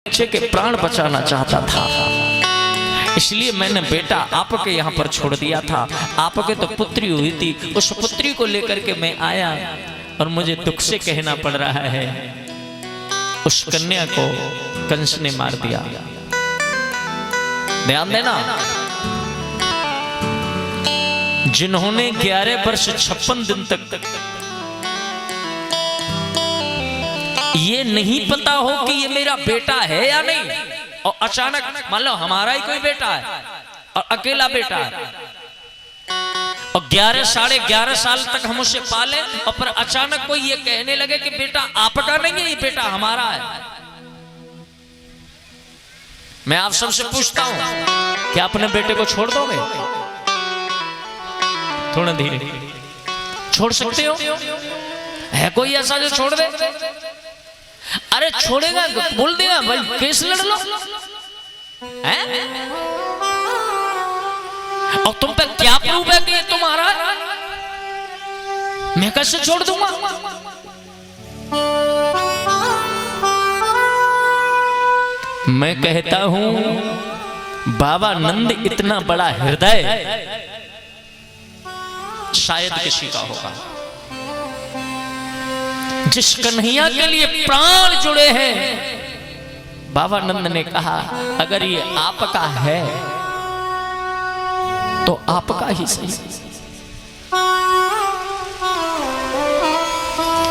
बच्चे के प्राण बचाना चाहता था, इसलिए मैंने बेटा आपके यहाँ पर छोड़ दिया था। आपके तो पुत्री हुई थी, उस पुत्री को लेकर के मैं आया और मुझे दुख से कहना पड़ रहा है उस कन्या को कंस ने मार दिया। ध्यान देना, जिन्होंने 11 वर्ष 56 दिन तक ये नहीं पता हो कि ये मेरा बेटा है या नहीं, और अचानक मान लो हमारा ही कोई बेटा है और अकेला बेटा है, और 11 साढ़े 11 साल तक हम उसे पाले, और फिर अचानक कोई ये कहने लगे कि बेटा आपका नहीं है, ये बेटा हमारा है। मैं आप सबसे पूछता हूं, क्या अपने बेटे को छोड़ दोगे? थोड़ा धीरे, छोड़ सकते हो? है कोई ऐसा जो छोड़ दे? अरे छोड़ेगा, बोल देगा भाई केस लड़ लो, हैं? और तुम पे क्या प्रूफ है कि ये तुम्हारा? मैं कैसे छोड़ दूंगा? मैं कहता हूं बाबा नंद इतना बड़ा हृदय शायद किसी का होगा, जिस कन्हैया के लिए प्राण जुड़े हैं। बाबा नंद ने कहा अगर ये आपका है तो आपका ही सही।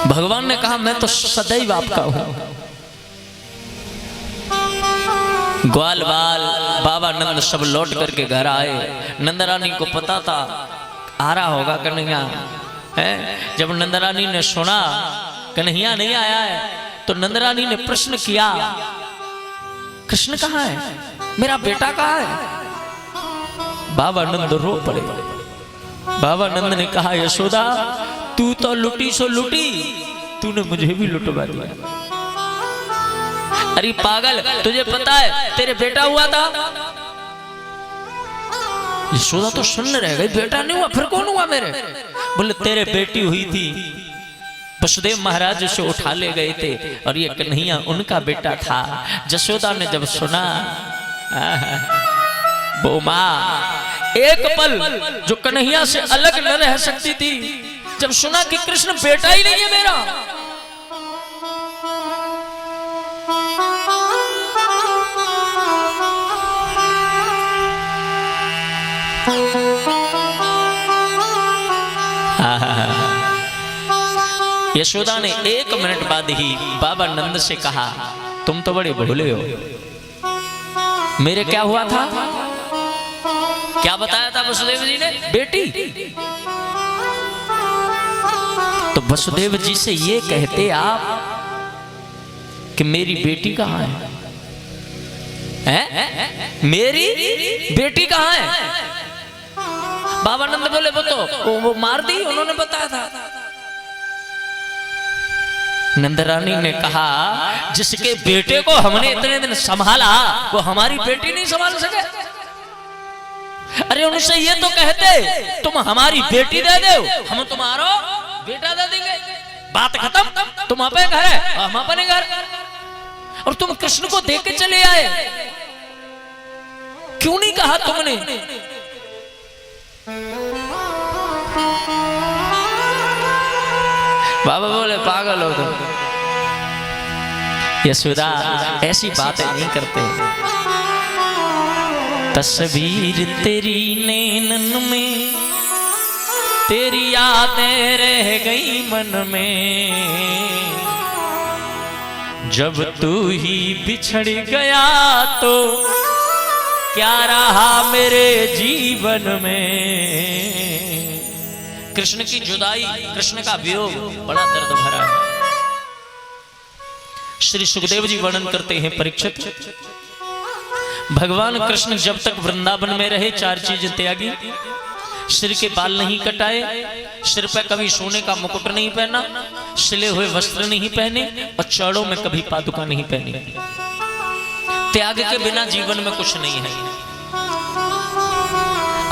भगवान ने कहा मैं तो सदैव आपका हूं। ग्वाल बाल बाबा नंद सब लौट करके घर आए। नंदरानी को पता था आ रहा होगा कन्हैया है। जब नंदरानी ने सुना कन्हैया नहीं आया है तो नंदरानी ने प्रश्न किया कृष्ण कहाँ है, मेरा बेटा कहाँ है? बाबा नंद रो पड़े। बाबा नंद ने कहा यशोदा तू तो लुटी सो लुटी, तूने मुझे भी लुटवा दिया। अरे पागल, तुझे पता है तेरे बेटा हुआ था? यशोदा तो सुन्न रह गई, बेटा नहीं हुआ फिर कौन हुआ मेरे? बोले तेरे बेटी हुई थी, वसुदेव महाराज से उठा ले गए थे और ये कन्हैया उनका बेटा था। यशोदा ने जब सुना वो माँ एक पल जो कन्हैया से अलग न रह सकती थी, जब सुना कि कृष्ण बेटा ही नहीं है मेरा, यशोदा ने 1 मिनट बाद ही बाबा नंद से कहा तुम तो बड़े भोले हो, मेरे क्या हुआ था? क्या बताया था वसुदेव जी ने? बेटी। तो वसुदेव जी से ये कहते आप कि मेरी बेटी कहाँ है? मेरी बेटी कहाँ है? बाबा नंद बोले वो मार दी, उन्होंने बताया था। नंदरानी ने कहा जिसके बेटे को हमने इतने दिन संभाला वो हमारी बेटी नहीं संभाल सके? अरे उनसे ये तो कहते तुम हमारी बेटी दे दो, हम तुम्हारा बेटा दे देंगे, बात खत्म। तुम अपने घर है, हम अपने घर। और तुम कृष्ण को देख के चले आए, क्यों नहीं कहा तुमने? बाबा बोले पागल हो तुम, यशोदा ऐसी बातें नहीं करते। तस्वीर तेरी नैनन में, तेरी यादें रह गई मन में, जब तू ही बिछड़ गया तो क्या रहा मेरे जीवन में। कृष्ण की जुदाई, कृष्ण का वियोग बड़ा दर्द भरा है। श्री सुखदेव जी वर्णन करते हैं परीक्षित, भगवान कृष्ण जब तक वृंदावन में रहे 4 चीजें त्यागी। सिर के बाल नहीं कटाए, सिर पर कभी सोने का मुकुट नहीं पहना, सिले हुए वस्त्र नहीं पहने और चरणों में कभी पादुका नहीं पहनी। त्याग के बिना जीवन में कुछ नहीं है।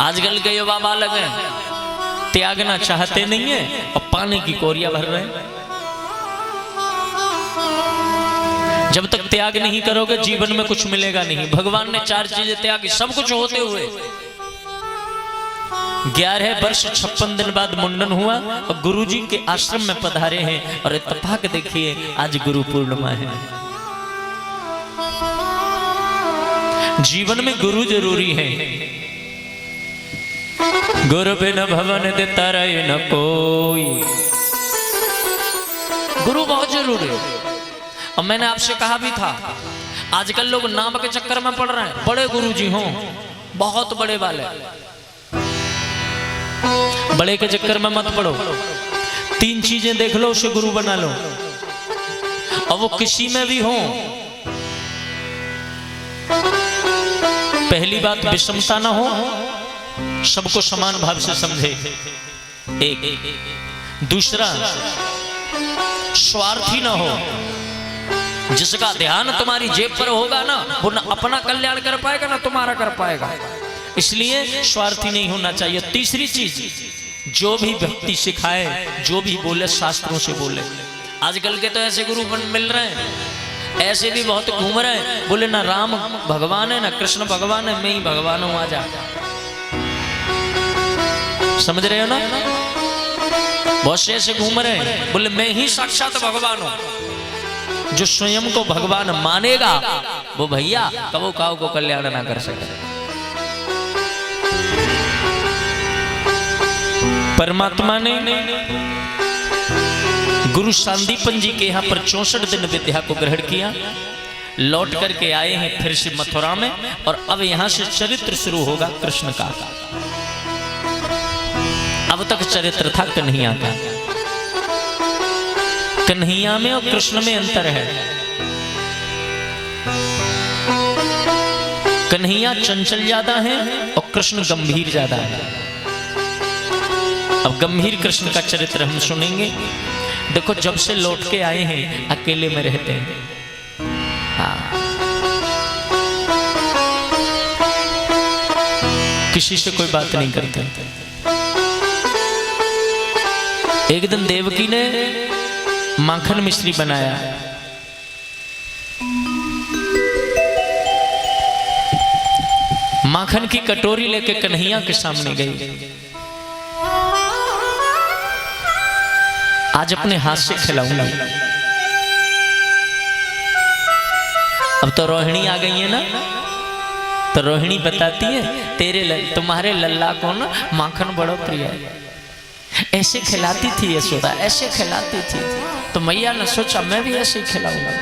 आजकल के युवा बालक हैं त्यागना चाहते नहीं है और पानी की कोरिया भर रहे हैं। जब तक त्याग नहीं करोगे जीवन में कुछ मिलेगा नहीं। भगवान ने 4 चीजें त्यागी, सब कुछ होते हुए 11 वर्ष 56 दिन बाद मुंडन हुआ और गुरुजी के आश्रम में पधारे हैं। और इत्तेफाक देखिए आज गुरु पूर्णिमा है। जीवन में गुरु जरूरी है। गुरु बिन भवन देता रहे न कोई। गुरु बहुत जरूरी है। और मैंने आपसे कहा भी था, आजकल लोग नाम के चक्कर में पड़ रहे हैं। बड़े गुरुजी हों, बहुत बड़े वाले, बड़े के चक्कर में मत पड़ो। 3 चीजें देख लो, उसे गुरु बना लो। और वो किसी में भी हो। पहली बात, विषमता ना हो, सबको समान भाव से समझे। एक दूसरा, स्वार्थी ना हो। जिसका ध्यान तुम्हारी जेब पर होगा ना, वो ना अपना कल्याण कर पाएगा ना तुम्हारा कर पाएगा। इसलिए स्वार्थी नहीं होना चाहिए। तीसरी चीज, जो भी व्यक्ति सिखाए, जो भी बोले शास्त्रों से बोले। आजकल के तो ऐसे गुरु मिल रहे हैं, ऐसे भी बहुत घूम रहे हैं, बोले ना राम भगवान है ना कृष्ण भगवान है, मैं ही भगवान हूं, आजा। समझ रहे हो ना? बहुत से ऐसे घूम रहे हैं, बोले मैं ही साक्षात भगवान हूं। जो स्वयं को भगवान मानेगा वो भैया कबो काऊ को कल्याण ना कर सके। परमात्मा ने गुरु सांदीपन जी के यहाँ पर 64 दिन विद्या को ग्रहण किया। लौट करके आए हैं फिर से मथुरा में। और अब यहाँ से चरित्र शुरू होगा कृष्ण का। अब तक चरित्र था कन्हैया का। कन्हैया में और कृष्ण में अंतर है। कन्हैया चंचल ज्यादा है और कृष्ण गंभीर ज्यादा है। अब गंभीर कृष्ण का चरित्र हम सुनेंगे। देखो, जब से लौट के आए हैं अकेले में रहते हैं। हाँ, किसी से कोई बात नहीं करते। एक दिन देवकी ने माखन मिश्री बनाया। माखन की कटोरी लेके कन्हैया के सामने गई। आज अपने हाथ से खिलाऊंगा। अब तो रोहिणी आ गई है ना, तो रोहिणी बताती है तुम्हारे लल्ला को ना माखन बड़ा प्रिय है। ऐसे खिलाती थी यशोदा, ऐसे खिलाती थी। तो मैया ने सोचा मैं भी ऐसे ही खिलाऊंगा।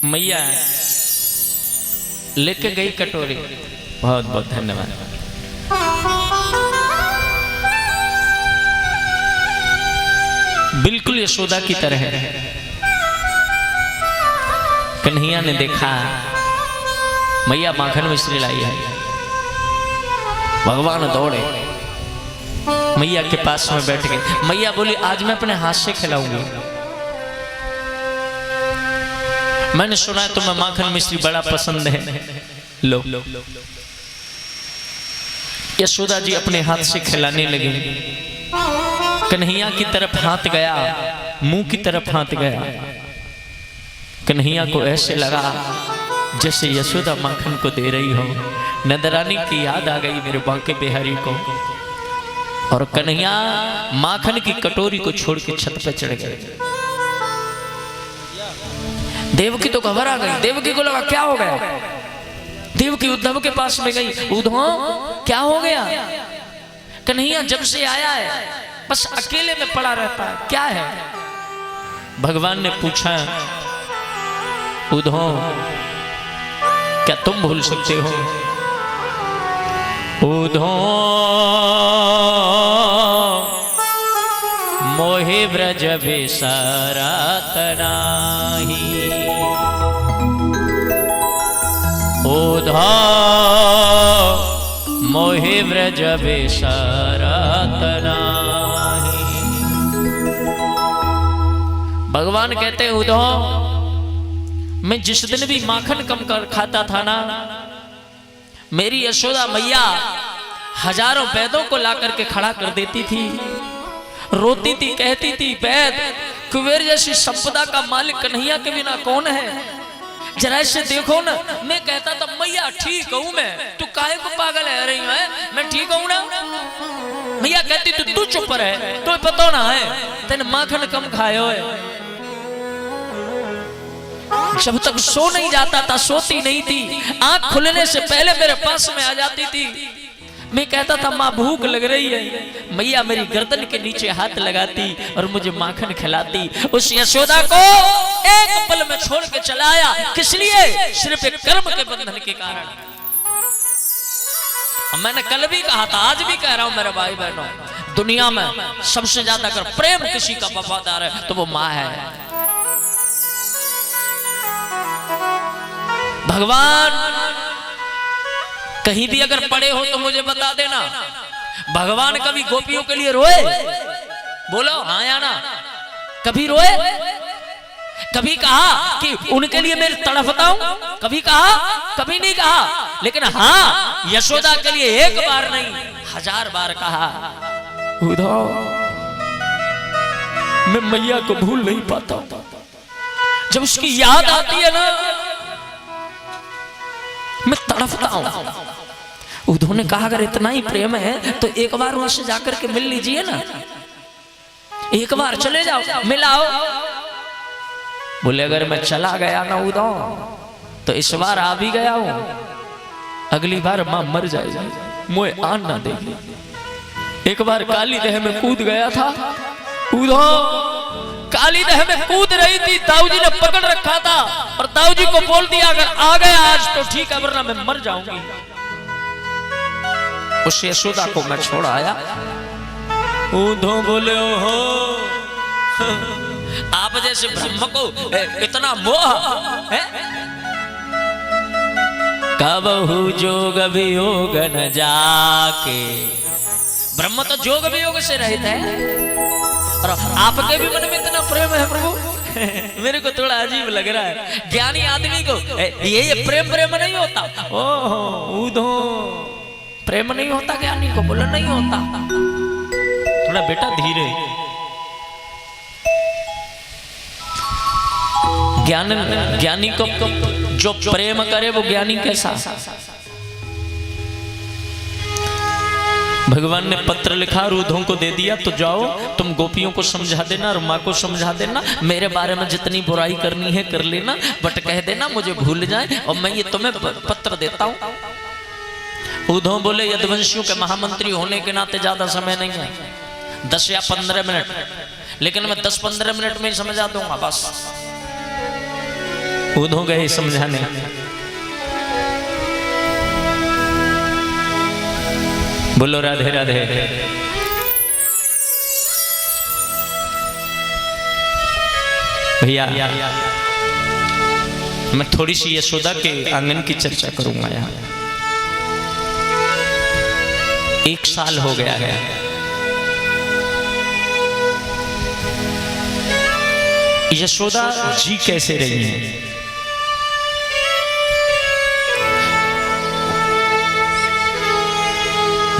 मैया लेके गई कटोरी। बहुत बहुत धन्यवाद। बिल्कुल यशोदा की तरह। कन्हैया ने देखा मैया माखन मिश्री लाई है। भगवान दौड़े मैया के पास में बैठ गए। मैया बोली आज मैं अपने हाथ से खिलाऊंगी। मैंने सुना है तुम्हें माखन मिश्री बड़ा पसंद है, लो। यशोदा जी अपने हाथ से खिलाने लगी। कन्हैया की तरफ हाथ गया, मुंह की तरफ हाथ गया। कन्हैया को ऐसे लगा जैसे यशोदा माखन को दे रही हो। नंदरानी की याद आ गई मेरे बांके बिहारी को। और कन्हैया माखन की कटोरी को छोड़ के छत पे चढ़ गए। देवकी तो घबरा गई। देवकी को लगा क्या हो गया। देवकी उद्धव के पास में गई। उद्धव क्या हो गया। कन्हैया जब से आया है बस अकेले में पड़ा रहता है, क्या है। भगवान ने पूछा उद्धव क्या तुम भूल सकते हो। उद्धव मोहे ब्रज विसरत नाही। उद्धव मोहे ब्रज विसरत नाही। भगवान कहते उद्धव मैं जिस दिन भी माखन कम कर खाता था ना, मेरी यशोदा मैया हजारों वैदों को ला करके खड़ा कर देती थी, रोती थी, कहती थी वैद कुबेर जैसी संपदा का मालिक कन्हैया के बिना कौन है, जरा इसे देखो ना। मैं कहता था मैया ठीक हूं मैं, तू काहे को पागल है रही है, मैं ठीक हूं ना। मैया कहती तू चुप रहे, तो पता ना है तेने माखन कम खायो है। जब तक सो नहीं जाता था सोती नहीं थी, आंख खुलने से पहले मेरे पास में आ जाती थी। मैं कहता था माँ भूख लग रही है, मैया मेरी गर्दन के नीचे हाथ लगाती और मुझे माखन खिलाती। उस यशोदा को एक पल में छोड़ के चलाया, किस लिए? सिर्फ एक कर्म के बंधन के कारण। मैंने कल भी कहा था, आज भी कह रहा हूं मेरे भाई बहनों, दुनिया में सबसे ज्यादा अगर प्रेम किसी का वफादार है तो वो माँ है। भगवान कहीं भी अगर पड़े हो तो मुझे बता देना। भगवान कभी गोपियों के लिए रोए? बोलो हाँ या ना। कभी रोए? कभी कहा कि उनके लिए मैं तड़पता हूं? कभी कहा? कभी नहीं कहा। लेकिन हाँ यशोदा के लिए एक बार नहीं 1000 बार कहा, उद्धव मैं मैया को भूल नहीं पाता। जब उसकी याद आती है ना मैं तड़पता हूं। उद्धव ने कहा अगर इतना ही प्रेम है तो एक बार वहां से जाकर के मिल लीजिए ना, एक बार चले जाओ मिलाओ। बोले अगर मैं चला गया ना उद्धव तो इस बार आ भी गया हूं, अगली बार मां मर जाएगी, मुझे आन ना देगी। एक बार काली दह में कूद गया था उद्धव, काली दह में कूद रही थी, ताऊ जी ने पकड़ रखा था और ताऊ जी को बोल दिया अगर आ गया आज तो ठीक है वरना मैं मर जाऊंगी। उस यशोदा को मैं छोड़ आया। उद्धव बोले ओहो आप जैसे ब्रह्म को इतना मोह है? कबहु जोग वियोग न जाके। ब्रह्म तो जोग वियोग से रहित है और आपके भी मन में इतना प्रेम है प्रभु। मेरे को थोड़ा अजीब लग रहा है। ज्ञानी आदमी को ये प्रेम प्रेम नहीं होता। ओह उद्धव प्रेम नहीं होता ज्ञानी को? बोला नहीं होता। थोड़ा बेटा धीरे। ज्ञानी को जो प्रेम करे वो ज्ञानी कैसा? भगवान ने पत्र लिखा उद्धव को दे दिया, तो जाओ तुम गोपियों को समझा देना और माँ को समझा देना, मेरे बारे में जितनी बुराई करनी है कर लेना, बट कह देना मुझे भूल जाए और मैं ये तुम्हें पत्र देता हूँ। उद्धव बोले यदुवंशियों के महामंत्री होने के नाते ज्यादा समय नहीं है, 10 या 15 मिनट, लेकिन मैं 10-15 मिनट में ही समझा दूंगा बस। उद्धव गए समझाने। बोलो राधे राधे। भैया मैं थोड़ी सी यशोदा के आंगन की चर्चा करूंगा यहाँ। 1 साल हो गया है। यशोदा जी कैसे रही हैं?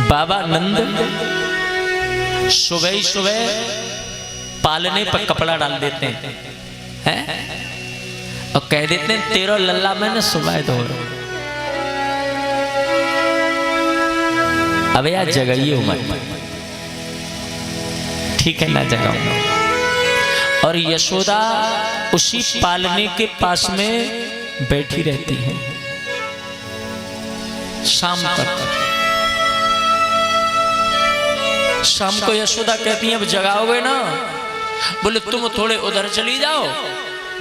बाबा नंद सुबह सुबह पालने पर कपड़ा डाल देते हैं और कह देते हैं तेरा लल्ला मैंने सुबह धो। अब यार जगाइए मत, ठीक है ना जगाऊंगा। और यशोदा उसी पालने के पास में बैठी रहती है शाम तक। शाम को यशोदा कहती है अब जगाओगे ना? बोले तुम थोड़े उधर चली जाओ,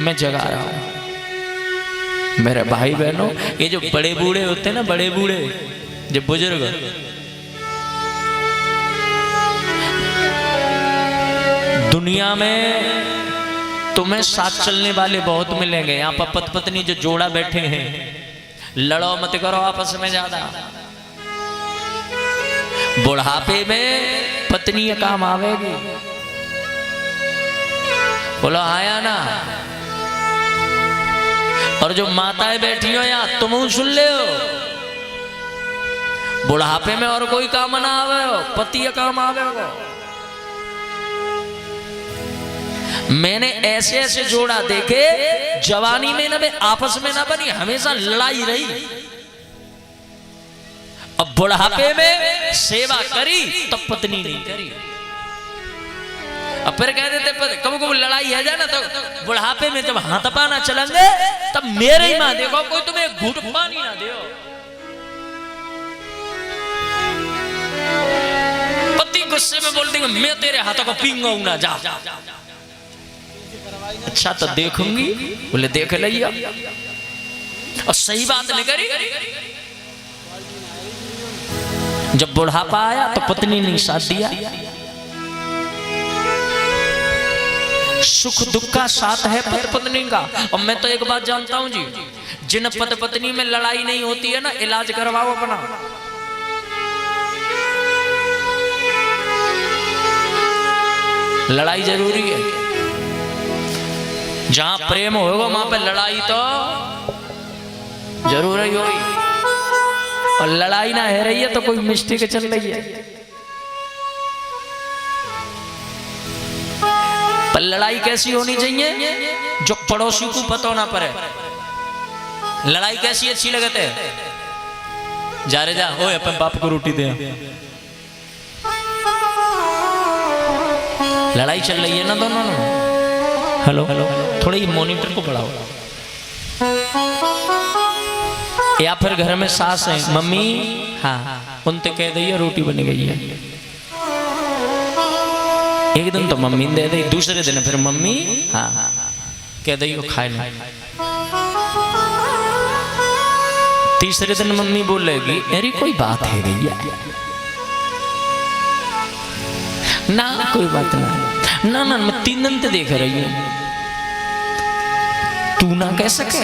मैं जगा रहा हूं। मेरे भाई बहनों, ये जो बड़े बूढ़े होते हैं ना, बड़े बूढ़े जो बुजुर्ग, दुनिया में तुम्हें साथ चलने वाले बहुत मिलेंगे। यहाँ पर पति पत्नी जो जोड़ा बैठे हैं, लड़ो मत करो आपस में ज्यादा। बुढ़ापे में पत्नी काम आवेगी। बोलो आया ना। और जो माताएं बैठी हो यहाँ तुम सुन ले हो, बुढ़ापे में और कोई काम ना आवे हो, पति काम आवे हो। मैंने ऐसे ऐसे जोड़ा देखे, जवानी में ना आपस में ना बनी, हमेशा लड़ाई रही। अब बुढ़ापे में सेवा करी तो पत्नी नहीं करी। अब फिर कह देते कभी कभी लड़ाई है जाए ना, तो बुढ़ापे में जब हाथ पाना चलेंगे तब मेरे ही मां देखो कोई तुम्हें घूट पानी ना दे। पति गुस्से में बोल देंगे मैं तेरे हाथों को पीऊंगा ना, जा। अच्छा तो देखूंगी, बोले देख लिया और सही बात नहीं करी। जब बुढ़ापा आया तो पत्नी ने साथ दिया। सुख दुख का साथ है पति पत्नी का। और मैं तो एक बात जानता हूं जी, जिन पति पत्नी में लड़ाई नहीं होती है ना, इलाज करवाओ अपना। लड़ाई जरूरी है। जहां प्रेम होगा वहां पे लड़ाई तो जरूर ही होगी। और लड़ाई ना है रही है तो कोई मिस्टेक चल रही है। पर लड़ाई कैसी होनी चाहिए जो पड़ोसी को पता ना पड़े। लड़ाई कैसी अच्छी लगते है, जा रे जा, ओए अपन बाप को रोटी दे। लड़ाई चल रही है ना दोनों। हेलो, थोड़ी मॉनिटर को बढ़ाओ। या फिर घर में सास है, मम्मी हाँ उनसे कह दिया रोटी बन गई है। एक दिन तो मम्मी दे दी, दूसरे दिन फिर मम्मी हाँ कह दी खाए नहीं। तीसरे दिन मम्मी बोलेगी अरे कोई बात है भैया ना, कोई बात ना ना ना, मैं 3 दिन से देख रही हूँ, तू ना कह सके